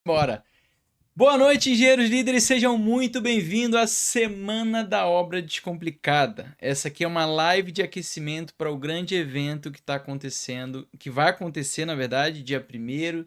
Bora! Boa noite, engenheiros líderes, sejam muito bem-vindos à Semana da Obra Descomplicada. Essa aqui é uma live de aquecimento para o grande evento que está acontecendo, que vai acontecer, na verdade, dia 1º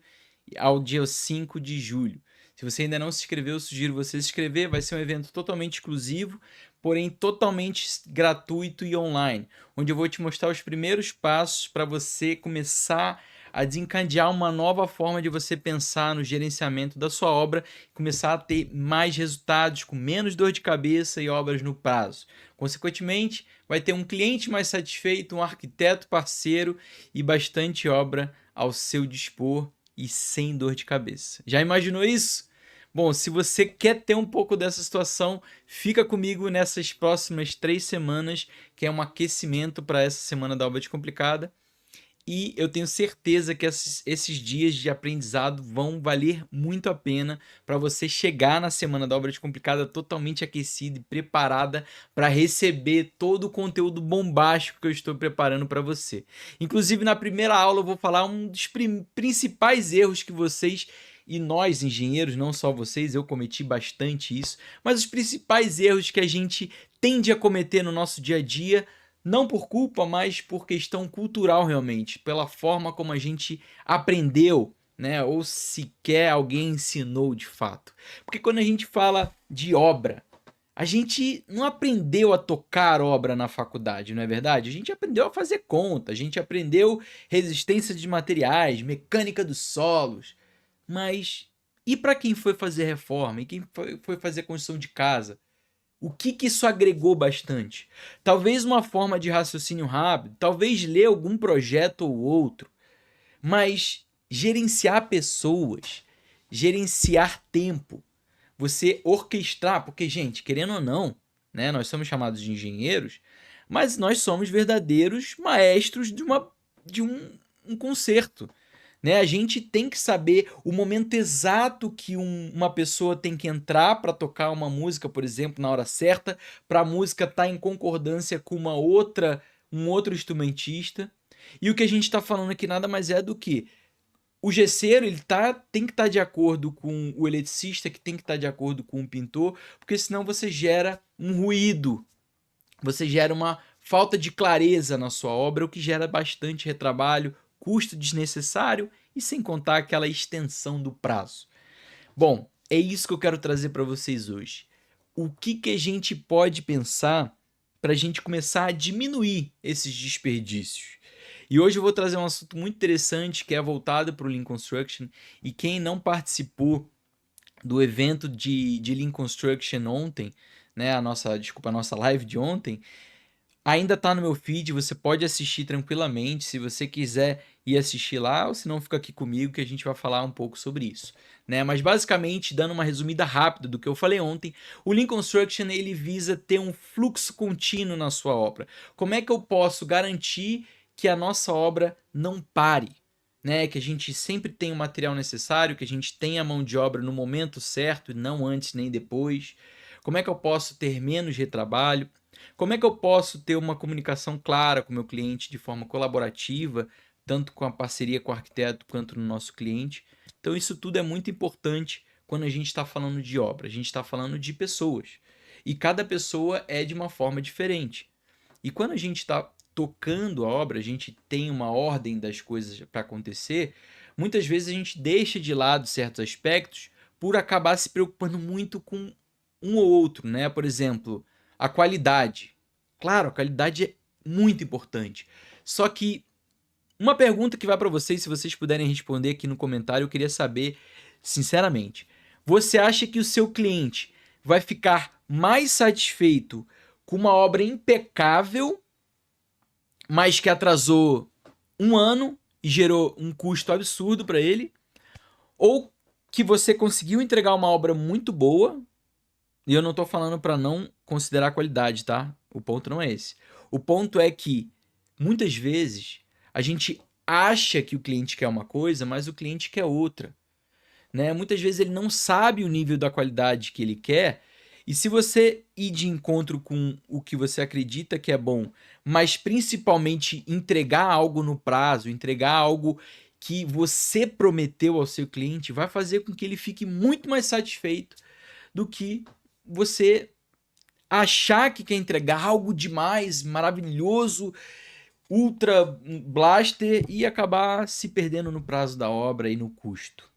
ao dia 5 de julho. Se você ainda não se inscreveu, eu sugiro você se inscrever, vai ser um evento totalmente exclusivo, porém totalmente gratuito e online, onde eu vou te mostrar os primeiros passos para você começar a desencadear uma nova forma de você pensar no gerenciamento da sua obra e começar a ter mais resultados, com menos dor de cabeça e obras no prazo. Consequentemente, vai ter um cliente mais satisfeito, um arquiteto parceiro e bastante obra ao seu dispor e sem dor de cabeça. Já imaginou isso? Bom, se você quer ter um pouco dessa situação, fica comigo nessas próximas 3 semanas, que é um aquecimento para essa Semana da Obra Descomplicada. E eu tenho certeza que esses dias de aprendizado vão valer muito a pena para você chegar na Semana da Obra Descomplicada totalmente aquecida e preparada para receber todo o conteúdo bombástico que eu estou preparando para você. Inclusive, na primeira aula eu vou falar um dos principais erros que vocês e nós, engenheiros, não só vocês, eu cometi bastante isso, mas os principais erros que a gente tende a cometer no nosso dia a dia, não por culpa, mas por questão cultural realmente, pela forma como a gente aprendeu, né? Ou sequer alguém ensinou de fato. Porque quando a gente fala de obra, a gente não aprendeu a tocar obra na faculdade, não é verdade? A gente aprendeu a fazer conta, a gente aprendeu resistência de materiais, mecânica dos solos. Mas e para quem foi fazer reforma? E quem foi fazer construção de casa? O que isso agregou bastante? Talvez uma forma de raciocínio rápido, talvez ler algum projeto ou outro, mas gerenciar pessoas, gerenciar tempo, você orquestrar, porque, gente, querendo ou não, né, nós somos chamados de engenheiros, mas nós somos verdadeiros maestros de um concerto. Né? A gente tem que saber o momento exato que uma pessoa tem que entrar para tocar uma música, por exemplo, na hora certa, para a música estar em concordância com um outro instrumentista. E o que a gente está falando aqui nada mais é do que o gesseiro tem que estar de acordo com o eletricista, que tem que estar de acordo com o pintor, porque senão você gera um ruído, você gera uma falta de clareza na sua obra, o que gera bastante retrabalho, custo desnecessário e sem contar aquela extensão do prazo. Bom, é isso que eu quero trazer para vocês hoje. O que a gente pode pensar para a gente começar a diminuir esses desperdícios? E hoje eu vou trazer um assunto muito interessante que é voltado para o Lean Construction, e quem não participou do evento de Lean Construction ontem, né, a nossa live de ontem, ainda tá no meu feed, você pode assistir tranquilamente, se você quiser ir assistir lá, ou se não, fica aqui comigo que a gente vai falar um pouco sobre isso, né? Mas basicamente, dando uma resumida rápida do que eu falei ontem, o Lean Construction ele visa ter um fluxo contínuo na sua obra. Como é que eu posso garantir que a nossa obra não pare? Né, que a gente sempre tenha o material necessário, que a gente tenha a mão de obra no momento certo e não antes nem depois. Como é que eu posso ter menos retrabalho? Como é que eu posso ter uma comunicação clara com o meu cliente de forma colaborativa, tanto com a parceria com o arquiteto quanto no nosso cliente? Então, isso tudo é muito importante quando a gente está falando de obra. A gente está falando de pessoas. E cada pessoa é de uma forma diferente. E quando a gente está tocando a obra, a gente tem uma ordem das coisas para acontecer, muitas vezes a gente deixa de lado certos aspectos por acabar se preocupando muito com um ou outro, né? Por exemplo, a qualidade. Claro, a qualidade é muito importante. Só que uma pergunta que vai para vocês, se vocês puderem responder aqui no comentário, eu queria saber, sinceramente, você acha que o seu cliente vai ficar mais satisfeito com uma obra impecável, mas que atrasou um ano e gerou um custo absurdo para ele, ou que você conseguiu entregar uma obra muito boa, e eu não tô falando para não considerar a qualidade, tá? O ponto não é esse. O ponto é que, muitas vezes, a gente acha que o cliente quer uma coisa, mas o cliente quer outra. Né? Muitas vezes ele não sabe o nível da qualidade que ele quer, e se você ir de encontro com o que você acredita que é bom, mas principalmente entregar algo no prazo, entregar algo que você prometeu ao seu cliente vai fazer com que ele fique muito mais satisfeito do que você achar que quer entregar algo demais, maravilhoso, ultra blaster e acabar se perdendo no prazo da obra e no custo.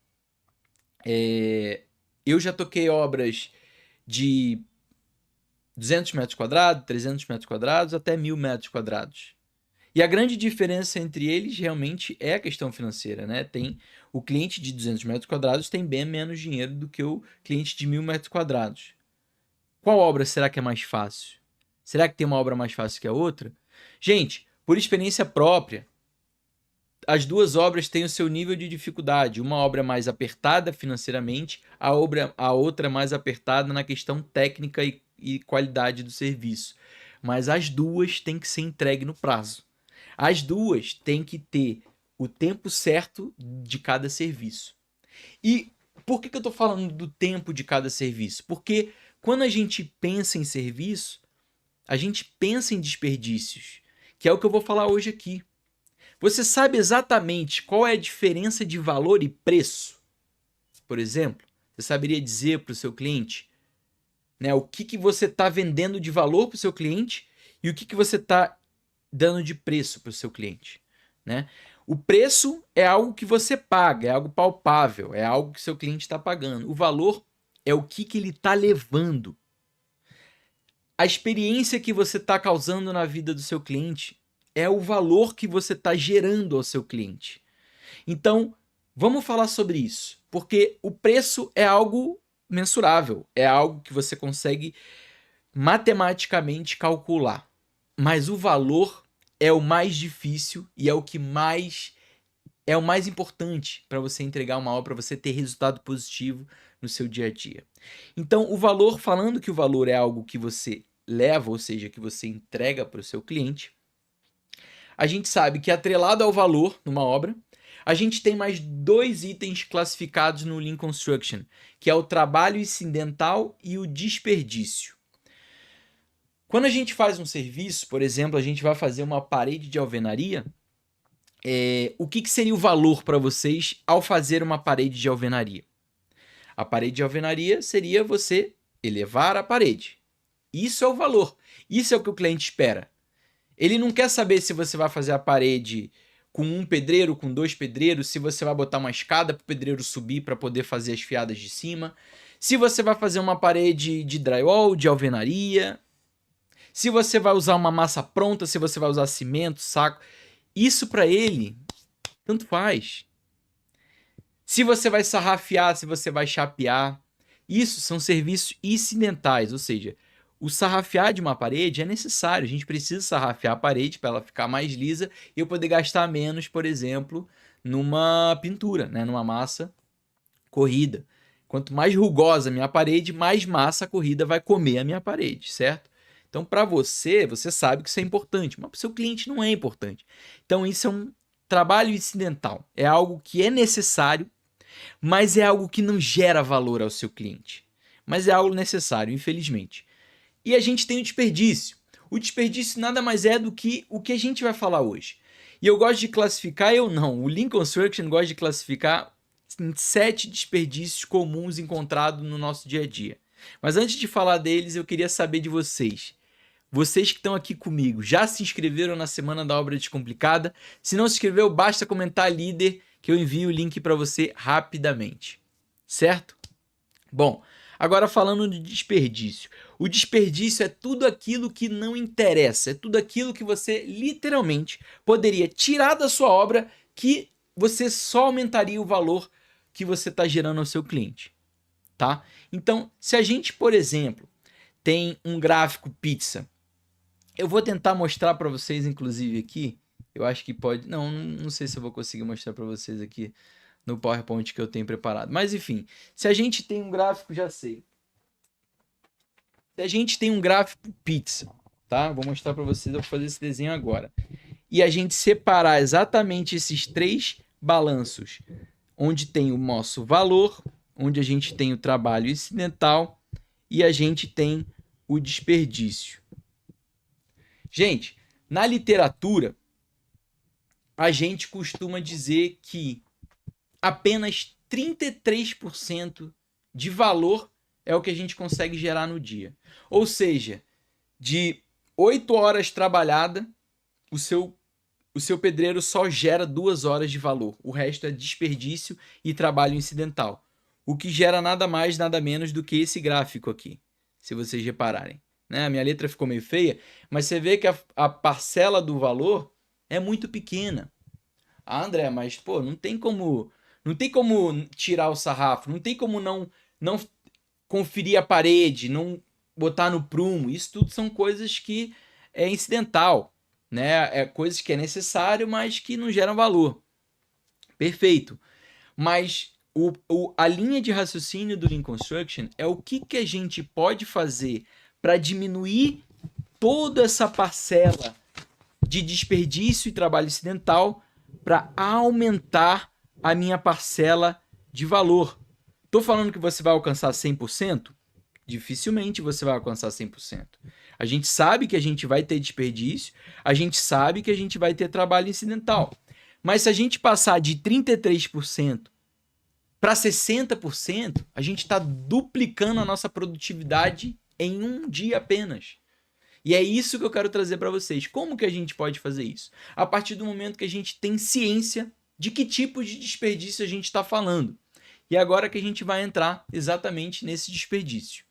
Eu já toquei obras de 200 metros quadrados, 300 metros quadrados, até 1.000 metros quadrados. E a grande diferença entre eles realmente é a questão financeira, né? O cliente de 200 metros quadrados tem bem menos dinheiro do que o cliente de 1.000 metros quadrados. Qual obra será que é mais fácil? Será que tem uma obra mais fácil que a outra? Gente, por experiência própria, as duas obras têm o seu nível de dificuldade. Uma obra mais apertada financeiramente, a outra mais apertada na questão técnica e qualidade do serviço. Mas as duas têm que ser entregues no prazo. As duas têm que ter o tempo certo de cada serviço. E por que eu estou falando do tempo de cada serviço? Porque quando a gente pensa em serviço, a gente pensa em desperdícios, que é o que eu vou falar hoje aqui. Você sabe exatamente qual é a diferença de valor e preço? Por exemplo, você saberia dizer para o seu cliente, né, o que você está vendendo de valor para o seu cliente e o que você está dando de preço para o seu cliente, né? O preço é algo que você paga, é algo palpável, é algo que seu cliente está pagando. O valor é o que ele está levando. A experiência que você está causando na vida do seu cliente é o valor que você está gerando ao seu cliente. Então, vamos falar sobre isso, porque o preço é algo mensurável, é algo que você consegue matematicamente calcular. Mas o valor é o mais difícil e é o mais importante para você entregar uma obra, para você ter resultado positivo no seu dia a dia. Então, o valor, falando que o valor é algo que você leva, ou seja, que você entrega para o seu cliente, a gente sabe que atrelado ao valor numa obra, a gente tem mais 2 itens classificados no Lean Construction, que é o trabalho incidental e o desperdício. Quando a gente faz um serviço, por exemplo, a gente vai fazer uma parede de alvenaria, o que seria o valor para vocês ao fazer uma parede de alvenaria? A parede de alvenaria seria você elevar a parede. Isso é o valor. Isso é o que o cliente espera. Ele não quer saber se você vai fazer a parede com um pedreiro, com 2 pedreiros, se você vai botar uma escada para o pedreiro subir para poder fazer as fiadas de cima, se você vai fazer uma parede de drywall, de alvenaria, se você vai usar uma massa pronta, se você vai usar cimento, saco. Isso para ele, tanto faz. Se você vai sarrafiar, se você vai chapear. Isso são serviços incidentais, ou seja, o sarrafiar de uma parede é necessário. A gente precisa sarrafiar a parede para ela ficar mais lisa e eu poder gastar menos, por exemplo, numa pintura, né? Numa massa corrida. Quanto mais rugosa a minha parede, mais massa corrida vai comer a minha parede, certo? Então, para você sabe que isso é importante, mas para o seu cliente não é importante. Então, isso é um trabalho incidental. É algo que é necessário, mas é algo que não gera valor ao seu cliente. Mas é algo necessário, infelizmente. E a gente tem o desperdício. O desperdício nada mais é do que o que a gente vai falar hoje. E eu gosto de classificar, o Lean Construction gosta de classificar em 7 desperdícios comuns encontrados no nosso dia a dia. Mas antes de falar deles, eu queria saber de vocês. Vocês que estão aqui comigo, já se inscreveram na Semana da Obra Descomplicada? Se não se inscreveu, basta comentar líder que eu envio o link para você rapidamente. Certo? Bom, agora falando de desperdício. O desperdício é tudo aquilo que não interessa, é tudo aquilo que você literalmente poderia tirar da sua obra que você só aumentaria o valor que você está gerando ao seu cliente. Tá? Então, se a gente, por exemplo, tem um gráfico pizza, eu vou tentar mostrar para vocês, inclusive aqui, eu acho que pode, não sei se eu vou conseguir mostrar para vocês aqui no PowerPoint que eu tenho preparado, mas enfim, se a gente tem um gráfico, já sei, se a gente tem um gráfico pizza, tá? Vou mostrar para vocês, eu vou fazer esse desenho agora, e a gente separar exatamente esses 3 balanços, onde tem o nosso valor, onde a gente tem o trabalho incidental e a gente tem o desperdício. Gente, na literatura, a gente costuma dizer que apenas 33% de valor é o que a gente consegue gerar no dia. Ou seja, de 8 horas trabalhadas, o seu pedreiro só gera 2 horas de valor. O resto é desperdício e trabalho incidental. O que gera nada mais, nada menos do que esse gráfico aqui, se vocês repararem. Né? A minha letra ficou meio feia, mas você vê que a parcela do valor é muito pequena. Ah, André, mas pô, não tem como tirar o sarrafo, não tem como não conferir a parede, não botar no prumo. Isso tudo são coisas que é incidental, né? É coisas que é necessário, mas que não geram valor. Perfeito. Mas a linha de raciocínio do Lean Construction é o que a gente pode fazer para diminuir toda essa parcela de desperdício e trabalho incidental para aumentar a minha parcela de valor. Estou falando que você vai alcançar 100%? Dificilmente você vai alcançar 100%. A gente sabe que a gente vai ter desperdício, a gente sabe que a gente vai ter trabalho incidental. Mas se a gente passar de 33% para 60%, a gente está duplicando a nossa produtividade em um dia apenas. E é isso que eu quero trazer para vocês. Como que a gente pode fazer isso? A partir do momento que a gente tem ciência de que tipo de desperdício a gente está falando. E agora que a gente vai entrar exatamente nesse desperdício.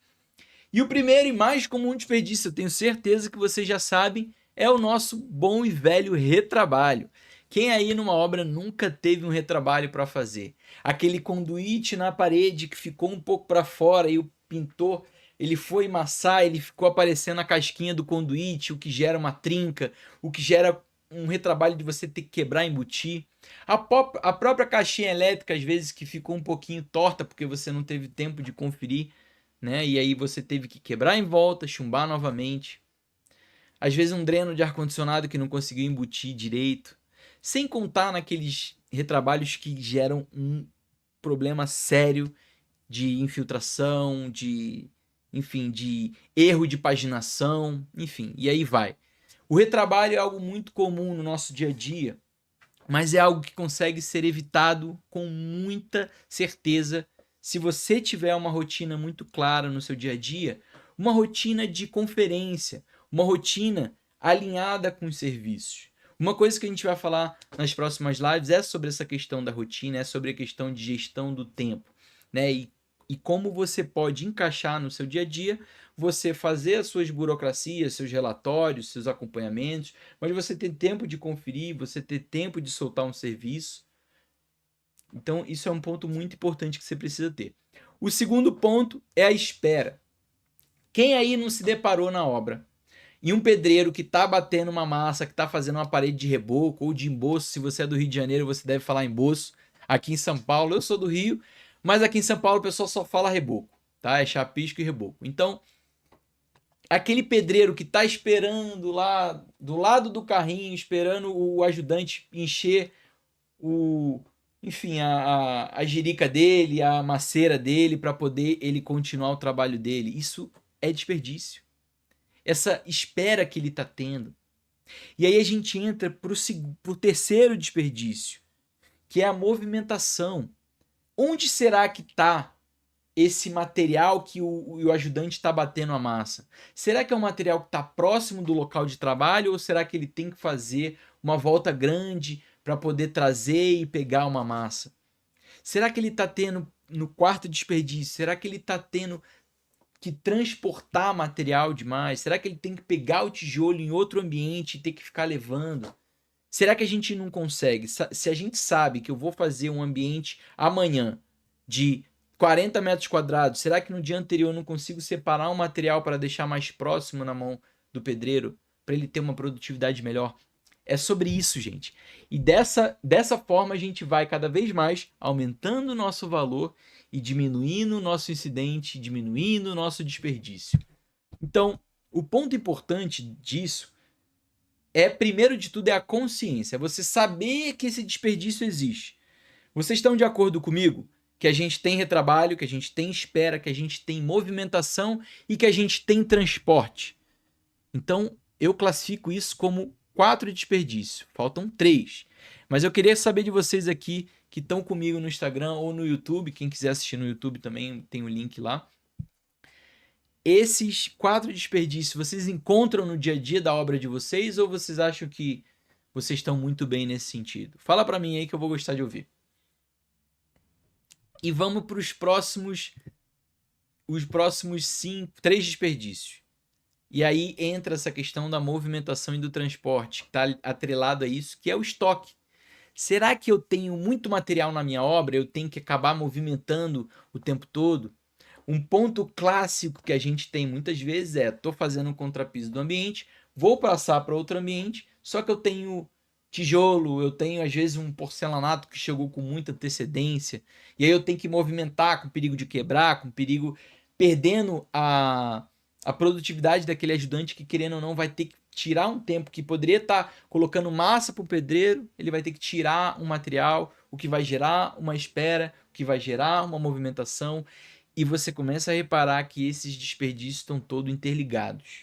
E o primeiro e mais comum desperdício, eu tenho certeza que vocês já sabem, é o nosso bom e velho retrabalho. Quem aí numa obra nunca teve um retrabalho para fazer? Aquele conduíte na parede que ficou um pouco para fora e o pintor ele foi amassar, ele ficou aparecendo a casquinha do conduíte, o que gera uma trinca, o que gera um retrabalho de você ter que quebrar e embutir. A própria caixinha elétrica, às vezes, que ficou um pouquinho torta porque você não teve tempo de conferir, né? E aí você teve que quebrar em volta, chumbar novamente. Às vezes um dreno de ar-condicionado que não conseguiu embutir direito. Sem contar naqueles retrabalhos que geram um problema sério de infiltração, de erro de paginação, enfim, e aí vai. O retrabalho é algo muito comum no nosso dia a dia, mas é algo que consegue ser evitado com muita certeza se você tiver uma rotina muito clara no seu dia a dia, uma rotina de conferência, uma rotina alinhada com os serviços. Uma coisa que a gente vai falar nas próximas lives é sobre essa questão da rotina, é sobre a questão de gestão do tempo, né? E como você pode encaixar no seu dia a dia, você fazer as suas burocracias, seus relatórios, seus acompanhamentos, mas você ter tempo de conferir, você ter tempo de soltar um serviço. Então, isso é um ponto muito importante que você precisa ter. O segundo ponto é a espera. Quem aí não se deparou na obra e um pedreiro que está batendo uma massa, que está fazendo uma parede de reboco ou de emboço? Se você é do Rio de Janeiro, você deve falar emboço. Aqui em São Paulo, eu sou do Rio, mas aqui em São Paulo o pessoal só fala reboco, tá? É chapisco e reboco. Então, aquele pedreiro que está esperando lá do lado do carrinho, esperando o ajudante encher a jerica dele, a maceira dele, para poder ele continuar o trabalho dele. Isso é desperdício. Essa espera que ele está tendo. E aí a gente entra para o terceiro desperdício, que é a movimentação. Onde será que está esse material que o ajudante está batendo a massa? Será que é um material que está próximo do local de trabalho ou será que ele tem que fazer uma volta grande para poder trazer e pegar uma massa? Será que ele está tendo, no quarto desperdício, será que ele está tendo que transportar material demais? Será que ele tem que pegar o tijolo em outro ambiente e ter que ficar levando? Será que a gente não consegue? Se a gente sabe que eu vou fazer um ambiente amanhã de 40 metros quadrados, será que no dia anterior eu não consigo separar um material para deixar mais próximo na mão do pedreiro, para ele ter uma produtividade melhor? É sobre isso, gente. E dessa forma a gente vai cada vez mais aumentando o nosso valor e diminuindo o nosso incidente, diminuindo o nosso desperdício. Então, o ponto importante disso primeiro de tudo, é a consciência. Você saber que esse desperdício existe. Vocês estão de acordo comigo? Que a gente tem retrabalho, que a gente tem espera, que a gente tem movimentação e que a gente tem transporte. Então, eu classifico isso como 4 desperdícios. Faltam 3. Mas eu queria saber de vocês aqui que estão comigo no Instagram ou no YouTube, quem quiser assistir no YouTube também tem o link lá. Esses 4 desperdícios vocês encontram no dia a dia da obra de vocês ou vocês acham que vocês estão muito bem nesse sentido? Fala para mim aí que eu vou gostar de ouvir. E vamos para os próximos 3 desperdícios. E aí entra essa questão da movimentação e do transporte, que está atrelado a isso, que é o estoque. Será que eu tenho muito material na minha obra? Eu tenho que acabar movimentando o tempo todo? Um ponto clássico que a gente tem muitas vezes é: estou fazendo um contrapiso do ambiente, vou passar para outro ambiente, só que eu tenho tijolo, eu tenho às vezes um porcelanato que chegou com muita antecedência, e aí eu tenho que movimentar com perigo de quebrar, com perigo perdendo a produtividade daquele ajudante que, querendo ou não, vai ter que tirar um tempo que poderia estar colocando massa para o pedreiro, ele vai ter que tirar um material, o que vai gerar uma espera, o que vai gerar uma movimentação, e você começa a reparar que esses desperdícios estão todos interligados.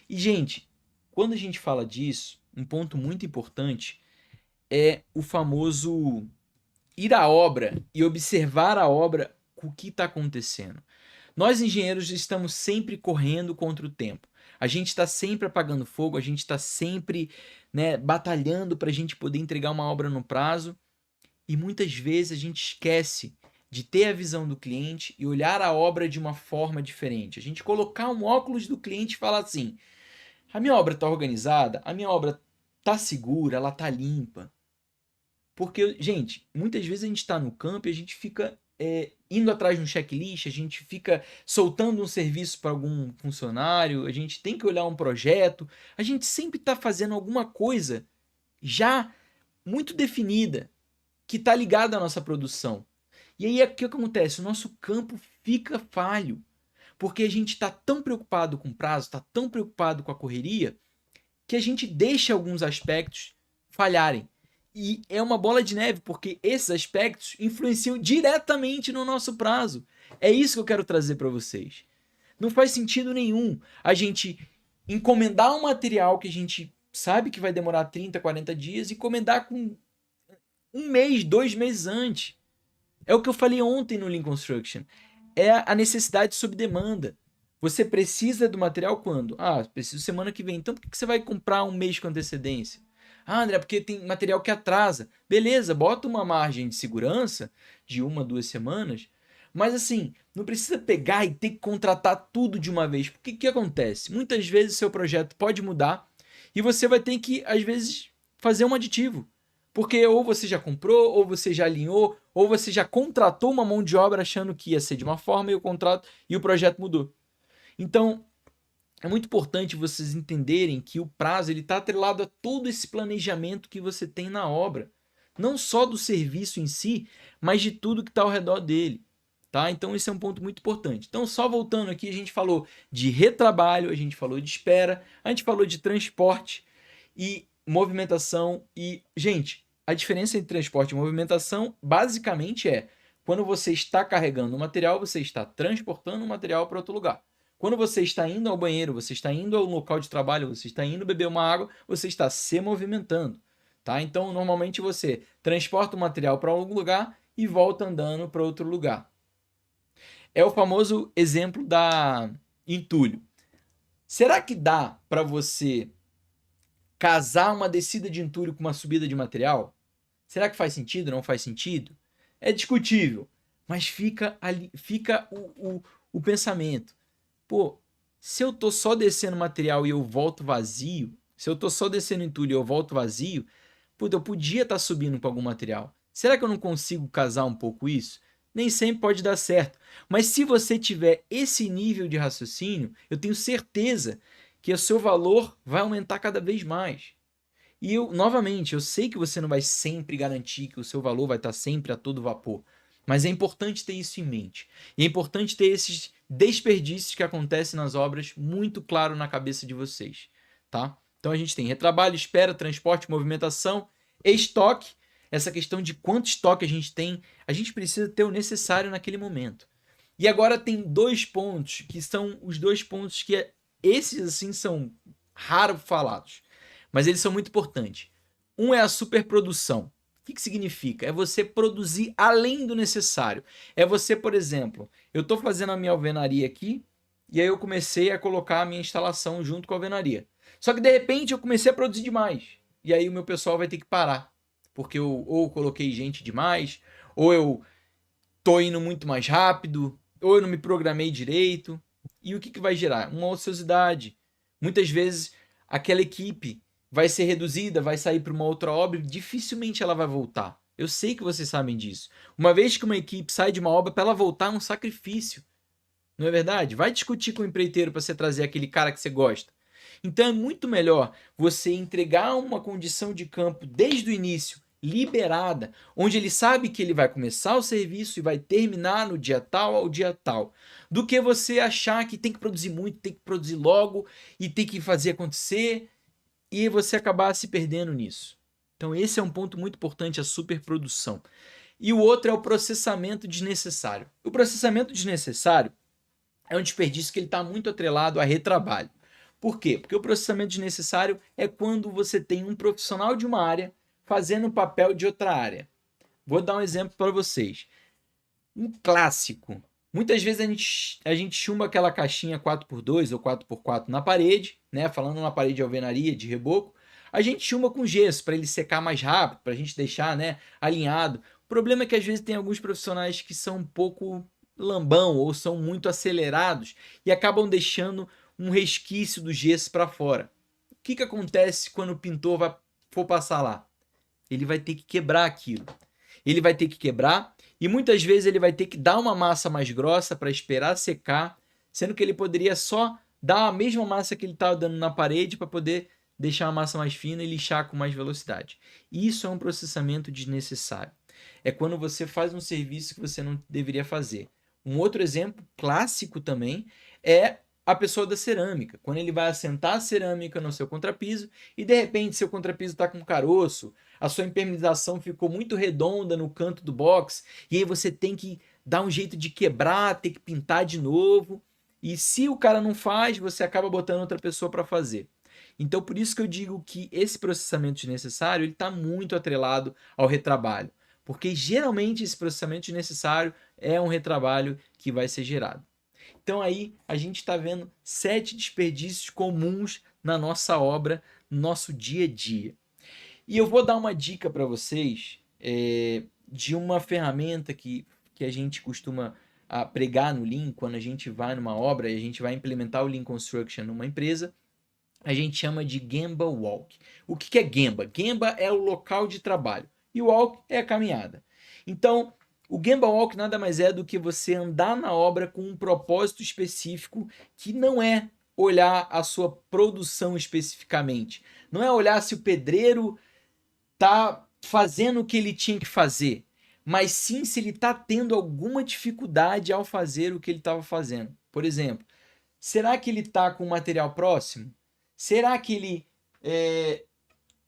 E, gente, quando a gente fala disso, um ponto muito importante é o famoso ir à obra e observar a obra, o que está acontecendo. Nós, engenheiros, estamos sempre correndo contra o tempo. A gente está sempre apagando fogo, a gente está sempre, batalhando para a gente poder entregar uma obra no prazo. E muitas vezes a gente esquece de ter a visão do cliente e olhar a obra de uma forma diferente. A gente colocar um óculos do cliente e falar assim: a minha obra está organizada, a minha obra está segura, ela está limpa. Porque, gente, muitas vezes a gente está no campo e a gente fica indo atrás de um checklist, a gente fica soltando um serviço para algum funcionário, a gente tem que olhar um projeto, a gente sempre está fazendo alguma coisa já muito definida, que está ligada à nossa produção. E aí o que acontece? O nosso campo fica falho, porque a gente está tão preocupado com o prazo, está tão preocupado com a correria, que a gente deixa alguns aspectos falharem. E é uma bola de neve, porque esses aspectos influenciam diretamente no nosso prazo. É isso que eu quero trazer para vocês. Não faz sentido nenhum a gente encomendar um material que a gente sabe que vai demorar 30, 40 dias e encomendar com 1 mês, 2 meses antes. É o que eu falei ontem no Lean Construction. É a necessidade sob demanda. Você precisa do material quando? Preciso semana que vem. Então por que você vai comprar 1 mês com antecedência? André, porque tem material que atrasa. Beleza, bota uma margem de segurança de 1, 2 semanas. Mas assim, não precisa pegar e ter que contratar tudo de uma vez. Porque o que acontece? Muitas vezes o seu projeto pode mudar e você vai ter que, às vezes, fazer um aditivo. Porque ou você já comprou, ou você já alinhou, ou você já contratou uma mão de obra achando que ia ser de uma forma e o projeto mudou. Então, é muito importante vocês entenderem que o prazo está atrelado a todo esse planejamento que você tem na obra. Não só do serviço em si, mas de tudo que está ao redor dele. Tá? Então esse é um ponto muito importante. Então só voltando aqui, a gente falou de retrabalho, a gente falou de espera, a gente falou de transporte e movimentação. E, gente, a diferença entre transporte e movimentação basicamente é: quando você está carregando o material, você está transportando o material para outro lugar. Quando você está indo ao banheiro, você está indo ao local de trabalho, você está indo beber uma água, você está se movimentando. Tá? Então, normalmente você transporta o material para algum lugar e volta andando para outro lugar. É o famoso exemplo da entulho. Será que dá para você casar uma descida de entulho com uma subida de material? Será que faz sentido? Não faz sentido? É discutível, mas fica o pensamento. Pô, se eu tô só descendo material e eu volto vazio, se eu tô só descendo entulho e eu volto vazio, eu podia estar subindo com algum material. Será que eu não consigo casar um pouco isso? Nem sempre pode dar certo. Mas se você tiver esse nível de raciocínio, eu tenho certeza que o seu valor vai aumentar cada vez mais. E novamente, eu sei que você não vai sempre garantir que o seu valor vai estar sempre a todo vapor. Mas é importante ter isso em mente. E é importante ter esses desperdícios que acontecem nas obras muito claro na cabeça de vocês. Tá? Então a gente tem retrabalho, espera, transporte, movimentação, estoque. Essa questão de quanto estoque a gente tem, a gente precisa ter o necessário naquele momento. E agora tem 2 pontos, que são os 2 pontos que esses assim são raro falados, mas eles são muito importantes. Um é a superprodução. que significa? É você produzir além do necessário. É você, por exemplo, eu estou fazendo a minha alvenaria aqui, e aí eu comecei a colocar a minha instalação junto com a alvenaria. Só que de repente eu comecei a produzir demais. E aí o meu pessoal vai ter que parar. Porque eu ou coloquei gente demais, ou eu tô indo muito mais rápido, ou eu não me programei direito. E o que vai gerar? Uma ociosidade. Muitas vezes aquela equipe vai ser reduzida, vai sair para uma outra obra, dificilmente ela vai voltar. Eu sei que vocês sabem disso. Uma vez que uma equipe sai de uma obra, para ela voltar é um sacrifício. Não é verdade? Vai discutir com o empreiteiro para você trazer aquele cara que você gosta. Então é muito melhor você entregar uma condição de campo desde o início, liberada, onde ele sabe que ele vai começar o serviço e vai terminar no dia tal ao dia tal, do que você achar que tem que produzir muito, tem que produzir logo e tem que fazer acontecer e você acabar se perdendo nisso. Então esse é um ponto muito importante, a superprodução. E o outro é o processamento desnecessário. O processamento desnecessário é um desperdício que ele está muito atrelado a retrabalho. Por quê? Porque o processamento desnecessário é quando você tem um profissional de uma área fazendo o papel de outra área. Vou dar um exemplo para vocês. Um clássico. Muitas vezes a gente chumba aquela caixinha 4x2 ou 4x4 na parede, né? Falando na parede de alvenaria, de reboco. A gente chumba com gesso para ele secar mais rápido, para a gente deixar, né, alinhado. O problema é que às vezes tem alguns profissionais que são um pouco lambão ou são muito acelerados e acabam deixando um resquício do gesso para fora. O que acontece quando o pintor for passar lá? Ele vai ter que quebrar aquilo. Ele vai ter que quebrar e muitas vezes ele vai ter que dar uma massa mais grossa para esperar secar, sendo que ele poderia só dar a mesma massa que ele estava dando na parede para poder deixar a massa mais fina e lixar com mais velocidade. Isso é um processamento desnecessário. É quando você faz um serviço que você não deveria fazer. Um outro exemplo clássico também é a pessoa da cerâmica. Quando ele vai assentar a cerâmica no seu contrapiso e de repente seu contrapiso está com caroço, a sua impermeabilização ficou muito redonda no canto do box e aí você tem que dar um jeito de quebrar, ter que pintar de novo. E se o cara não faz, você acaba botando outra pessoa para fazer. Então por isso que eu digo que esse processamento desnecessário ele está muito atrelado ao retrabalho. Porque geralmente esse processamento desnecessário é um retrabalho que vai ser gerado. Então aí a gente está vendo 7 desperdícios comuns na nossa obra, no nosso dia a dia. E eu vou dar uma dica para vocês de uma ferramenta que a gente costuma pregar no Lean, quando a gente vai numa obra e a gente vai implementar o Lean Construction numa empresa, a gente chama de Gemba Walk. O que é Gemba? Gemba é o local de trabalho e o Walk é a caminhada. Então, o Gemba Walk nada mais é do que você andar na obra com um propósito específico que não é olhar a sua produção especificamente. Não é olhar se o pedreiro está fazendo o que ele tinha que fazer, mas sim se ele está tendo alguma dificuldade ao fazer o que ele estava fazendo. Por exemplo, será que ele está com o material próximo? Será que ele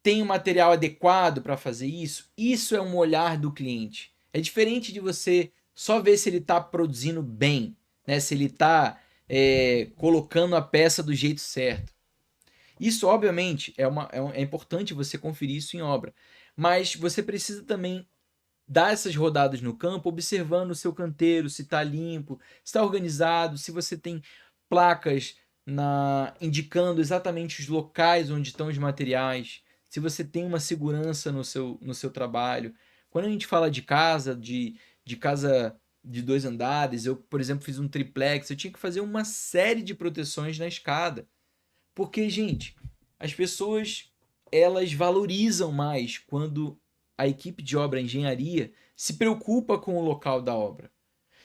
tem o material adequado para fazer isso? Isso é um olhar do cliente. É diferente de você só ver se ele está produzindo bem, né? Se ele está colocando a peça do jeito certo. Isso, obviamente, é importante você conferir isso em obra. Mas você precisa também dar essas rodadas no campo, observando o seu canteiro, se está limpo, se está organizado, se você tem placas indicando exatamente os locais onde estão os materiais, se você tem uma segurança no seu trabalho. Quando a gente fala de casa, de casa de 2 andares, eu, por exemplo, fiz um triplex, eu tinha que fazer uma série de proteções na escada. Porque, gente, as pessoas elas valorizam mais quando a equipe de obra, a engenharia, se preocupa com o local da obra.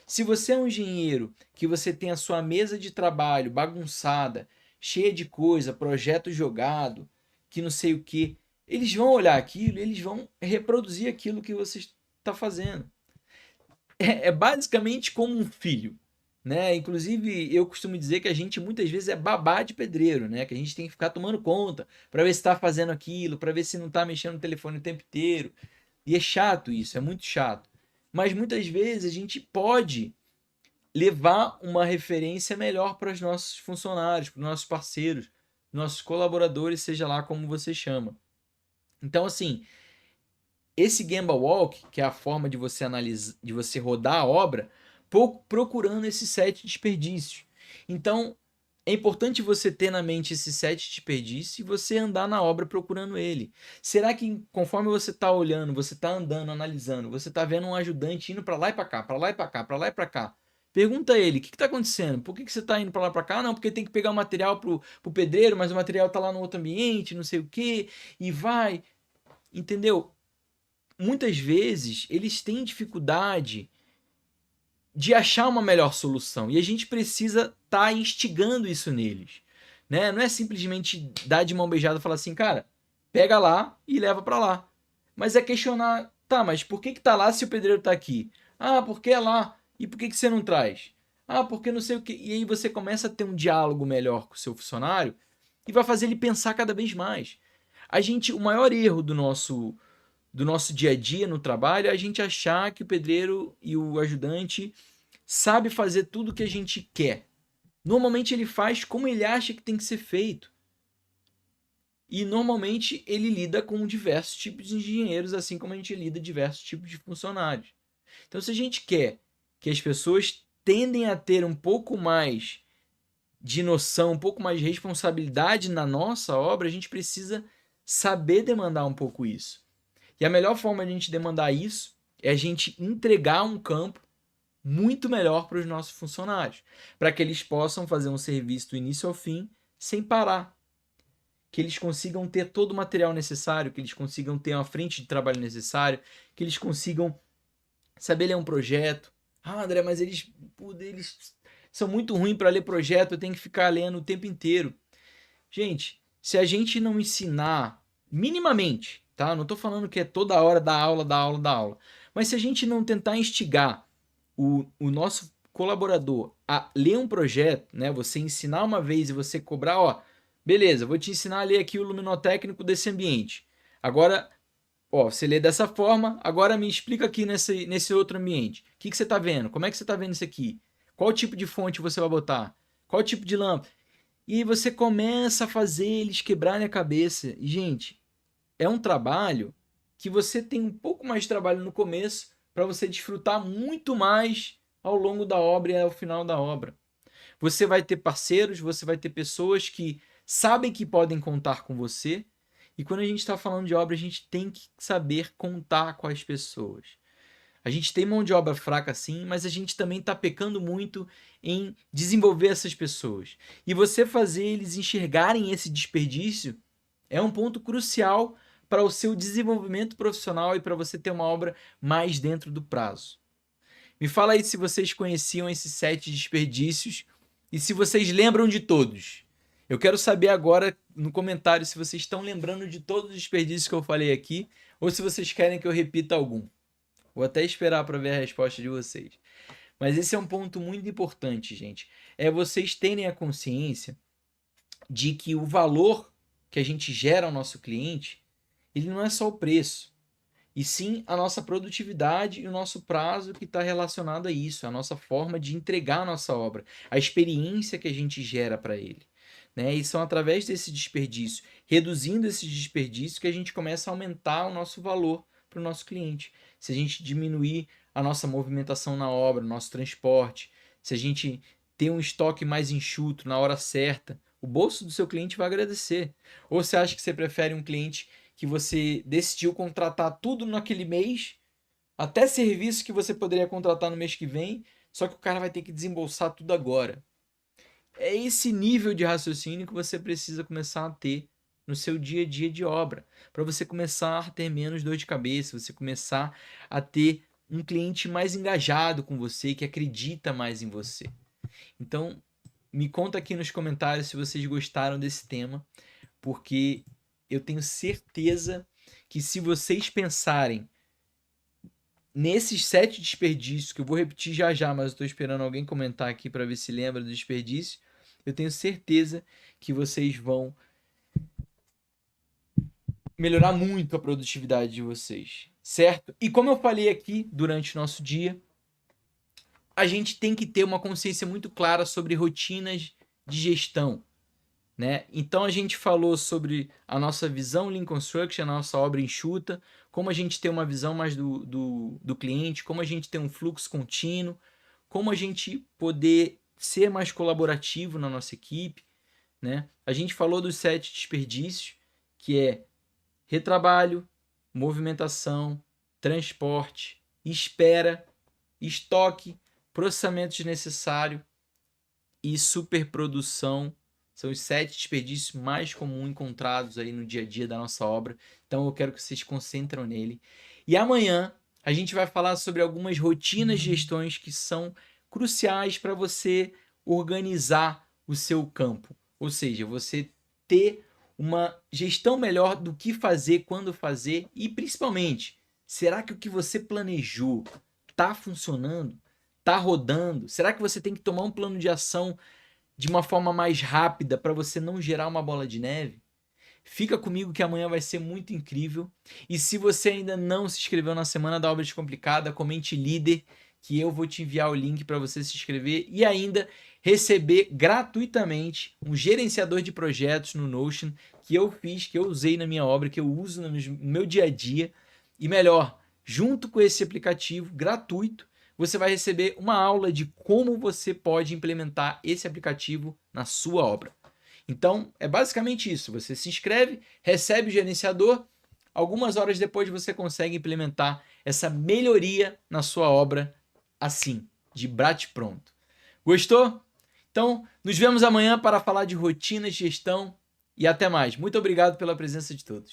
Se você é um engenheiro que você tem a sua mesa de trabalho bagunçada, cheia de coisa, projeto jogado, que não sei o que, eles vão olhar aquilo, eles vão reproduzir aquilo que você está fazendo. É basicamente como um filho, né? Inclusive, eu costumo dizer que a gente muitas vezes é babá de pedreiro, né? Que a gente tem que ficar tomando conta para ver se está fazendo aquilo, para ver se não está mexendo no telefone o tempo inteiro. E é chato isso, é muito chato. Mas muitas vezes a gente pode levar uma referência melhor para os nossos funcionários, para os nossos parceiros, nossos colaboradores, seja lá como você chama. Então, assim, esse Gemba Walk, que é a forma de você analisar, de você rodar a obra, procurando esses 7 desperdícios. Então, é importante você ter na mente esses 7 desperdícios e você andar na obra procurando ele. Será que conforme você está olhando, você está andando, analisando, você está vendo um ajudante indo para lá e para cá, para lá e para cá, para lá e para cá? Pergunta a ele, o que está acontecendo? Por que você está indo para lá e para cá? Não, porque tem que pegar o material pro pedreiro, mas o material está lá no outro ambiente, não sei o que, e vai. Entendeu? Muitas vezes eles têm dificuldade de achar uma melhor solução e a gente precisa estar instigando isso neles, né? Não é simplesmente dar de mão beijada e falar assim, cara, pega lá e leva para lá. Mas é questionar, tá, mas por que tá lá se o pedreiro tá aqui? Ah, porque é lá. E por que você não traz? Ah, porque não sei o que. E aí você começa a ter um diálogo melhor com o seu funcionário e vai fazer ele pensar cada vez mais. O maior erro do nosso dia a dia no trabalho é a gente achar que o pedreiro e o ajudante sabe fazer tudo o que a gente quer. Normalmente ele faz como ele acha que tem que ser feito. E normalmente ele lida com diversos tipos de engenheiros, assim como a gente lida com diversos tipos de funcionários. Então, se a gente quer que as pessoas tendem a ter um pouco mais de noção, um pouco mais de responsabilidade na nossa obra, a gente precisa saber demandar um pouco isso. E a melhor forma de a gente demandar isso é a gente entregar um campo muito melhor para os nossos funcionários, para que eles possam fazer um serviço do início ao fim sem parar, que eles consigam ter todo o material necessário, que eles consigam ter uma frente de trabalho necessária, que eles consigam saber ler um projeto. Ah, André, mas eles são muito ruins para ler projeto, eu tenho que ficar lendo o tempo inteiro. Gente, se a gente não ensinar minimamente, tá? Não estou falando que é toda hora da aula, da aula, da aula. Mas se a gente não tentar instigar o nosso colaborador a ler um projeto, né? Você ensinar uma vez e você cobrar, ó, beleza, vou te ensinar a ler aqui o luminotécnico desse ambiente. Agora, ó, você lê dessa forma, agora me explica aqui nesse outro ambiente. O que você está vendo? Como é que você está vendo isso aqui? Qual tipo de fonte você vai botar? Qual tipo de lâmpada? E aí você começa a fazer eles quebrarem a cabeça. E, gente, é um trabalho que você tem um pouco mais de trabalho no começo para você desfrutar muito mais ao longo da obra e ao final da obra. Você vai ter parceiros, você vai ter pessoas que sabem que podem contar com você. E quando a gente está falando de obra, a gente tem que saber contar com as pessoas. A gente tem mão de obra fraca sim, mas a gente também está pecando muito em desenvolver essas pessoas. E você fazer eles enxergarem esse desperdício é um ponto crucial para o seu desenvolvimento profissional e para você ter uma obra mais dentro do prazo. Me fala aí se vocês conheciam esses 7 desperdícios e se vocês lembram de todos. Eu quero saber agora no comentário se vocês estão lembrando de todos os desperdícios que eu falei aqui ou se vocês querem que eu repita algum. Vou até esperar para ver a resposta de vocês. Mas esse é um ponto muito importante, gente. É vocês terem a consciência de que o valor que a gente gera ao nosso cliente, ele não é só o preço, e sim a nossa produtividade e o nosso prazo que está relacionado a isso, a nossa forma de entregar a nossa obra, a experiência que a gente gera para ele. Né? E são através desse desperdício, reduzindo esse desperdício, que a gente começa a aumentar o nosso valor para o nosso cliente. Se a gente diminuir a nossa movimentação na obra, nosso transporte, se a gente ter um estoque mais enxuto na hora certa, o bolso do seu cliente vai agradecer. Ou você acha que você prefere um cliente que você decidiu contratar tudo naquele mês, até serviço que você poderia contratar no mês que vem, só que o cara vai ter que desembolsar tudo agora. É esse nível de raciocínio que você precisa começar a ter no seu dia a dia de obra, para você começar a ter menos dor de cabeça, você começar a ter um cliente mais engajado com você, que acredita mais em você. Então, me conta aqui nos comentários se vocês gostaram desse tema, porque eu tenho certeza que se vocês pensarem nesses 7 desperdícios, que eu vou repetir já já, mas eu estou esperando alguém comentar aqui para ver se lembra do desperdício, eu tenho certeza que vocês vão melhorar muito a produtividade de vocês, certo? E como eu falei aqui durante o nosso dia, a gente tem que ter uma consciência muito clara sobre rotinas de gestão. né? Então a gente falou sobre a nossa visão Lean Construction, a nossa obra enxuta, como a gente tem uma visão mais do cliente, como a gente tem um fluxo contínuo, como a gente poder ser mais colaborativo na nossa equipe, né? A gente falou dos 7 desperdícios, que é retrabalho, movimentação, transporte, espera, estoque, processamento desnecessário e superprodução. São os 7 desperdícios mais comuns encontrados aí no dia a dia da nossa obra. Então eu quero que vocês se concentrem nele. E amanhã a gente vai falar sobre algumas rotinas de gestões que são cruciais para você organizar o seu campo. Ou seja, você ter uma gestão melhor do que fazer, quando fazer e principalmente, será que o que você planejou está funcionando? Está rodando? Será que você tem que tomar um plano de ação de uma forma mais rápida para você não gerar uma bola de neve? Fica comigo que amanhã vai ser muito incrível. E se você ainda não se inscreveu na Semana da Obra Descomplicada, comente líder que eu vou te enviar o link para você se inscrever e ainda receber gratuitamente um gerenciador de projetos no Notion que eu fiz, que eu usei na minha obra, que eu uso no meu dia a dia. E melhor, junto com esse aplicativo gratuito, você vai receber uma aula de como você pode implementar esse aplicativo na sua obra. Então, é basicamente isso. Você se inscreve, recebe o gerenciador, algumas horas depois você consegue implementar essa melhoria na sua obra assim, de bate-pronto. Gostou? Então, nos vemos amanhã para falar de rotinas de gestão e até mais. Muito obrigado pela presença de todos.